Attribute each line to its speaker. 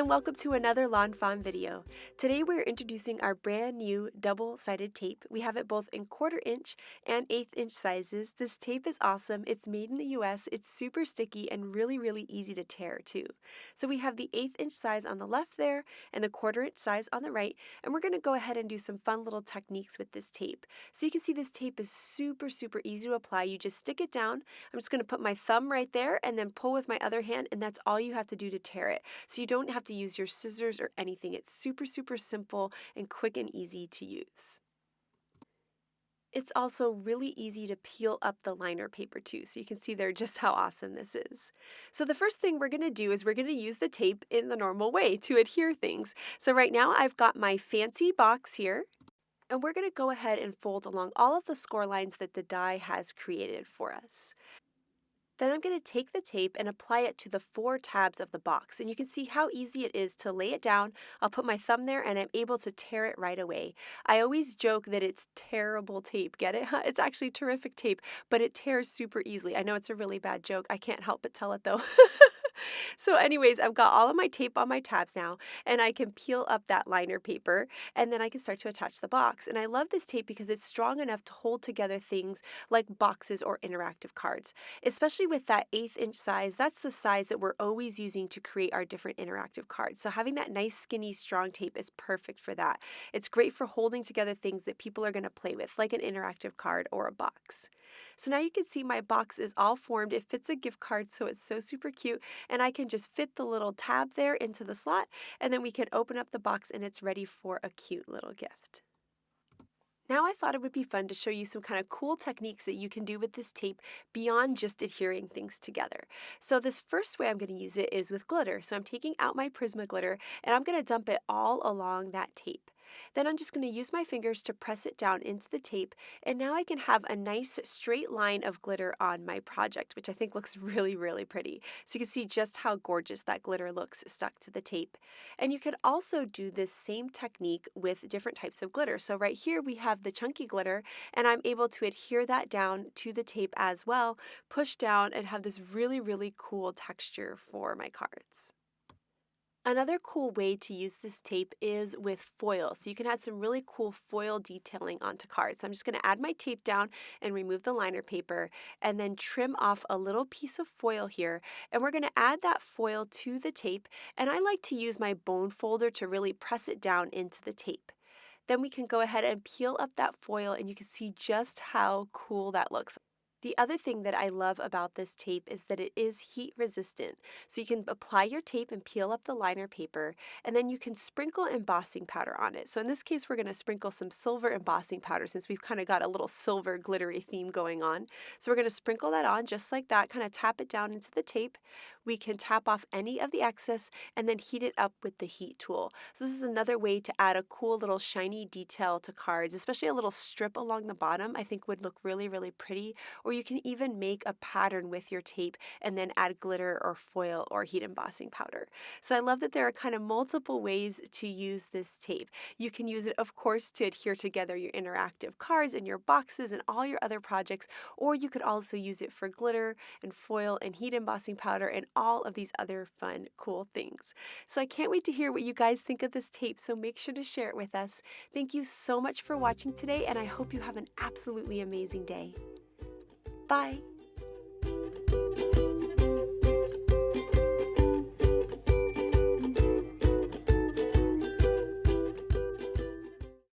Speaker 1: welcome to another lawnfawn video. Today we're introducing our brand new double-sided tape. We have it both in 1/4 inch and 1/8 inch sizes. This tape is awesome. It's made in the US. It's super sticky and really easy to tear too. So we have the 1/8 inch size on the left there and the 1/4 inch size on the right, and we're going to go ahead and do some fun little techniques with this tape. So you can see this tape is super easy to apply. You just stick it down. I'm just going to put my thumb right there and then pull with my other hand, and that's all you have to do to tear it. So you don't have to use your scissors or anything. It's super simple and quick and easy to use. It's also really easy to peel up the liner paper too, so you can see there just how awesome this is. So the first thing we're going to do is we're going to use the tape in the normal way to adhere things. So right now I've got my fancy box here, and we're going to go ahead and fold along all of the score lines that the die has created for us. Then I'm going to take the tape and apply it to the 4 tabs of the box, and you can see how easy it is to lay it down. I'll put my thumb there and I'm able to tear it right away. I always joke that it's terrible tape, get it? It's actually terrific tape, but it tears super easily. I know it's a really bad joke. I can't help but tell it though. So anyways, I've got all of my tape on my tabs now, and I can peel up that liner paper, and then I can start to attach the box. And I love this tape because it's strong enough to hold together things like boxes or interactive cards, especially with that 1/8 inch size. That's the size that we're always using to create our different interactive cards. So having that nice, skinny, strong tape is perfect for that. It's great for holding together things that people are going to play with, like an interactive card or a box. So now you can see my box is all formed. It fits a gift card, so it's so super cute. And I can just fit the little tab there into the slot, and then we can open up the box and it's ready for a cute little gift. Now I thought it would be fun to show you some kind of cool techniques that you can do with this tape beyond just adhering things together. So this first way I'm going to use it is with glitter. So I'm taking out my Prisma glitter and I'm going to dump it all along that tape. Then I'm just going to use my fingers to press it down into the tape, and now I can have a nice straight line of glitter on my project, which I think looks really pretty. So you can see just how gorgeous that glitter looks stuck to the tape. And you could also do this same technique with different types of glitter. So right here we have the chunky glitter, and I'm able to adhere that down to the tape as well, push down, and have this really cool texture for my cards. Another cool way to use this tape is with foil. So you can add some really cool foil detailing onto cards. So I'm just going to add my tape down and remove the liner paper, and then trim off a little piece of foil here. And we're going to add that foil to the tape. And I like to use my bone folder to really press it down into the tape. Then we can go ahead and peel up that foil, and you can see just how cool that looks. The other thing that I love about this tape is that it is heat resistant. So you can apply your tape and peel up the liner paper, and then you can sprinkle embossing powder on it. So in this case, we're going to sprinkle some silver embossing powder since we've kind of got a little silver glittery theme going on. So we're going to sprinkle that on just like that, kind of tap it down into the tape. We can tap off any of the excess and then heat it up with the heat tool. So this is another way to add a cool little shiny detail to cards, especially a little strip along the bottom I think would look really pretty. Or you can even make a pattern with your tape and then add glitter or foil or heat embossing powder. So I love that there are kind of multiple ways to use this tape. You can use it, of course, to adhere together your interactive cards and your boxes and all your other projects, or you could also use it for glitter and foil and heat embossing powder and all of these other fun, cool things. So I can't wait to hear what you guys think of this tape, so make sure to share it with us. Thank you so much for watching today, and I hope you have an absolutely amazing day. Bye!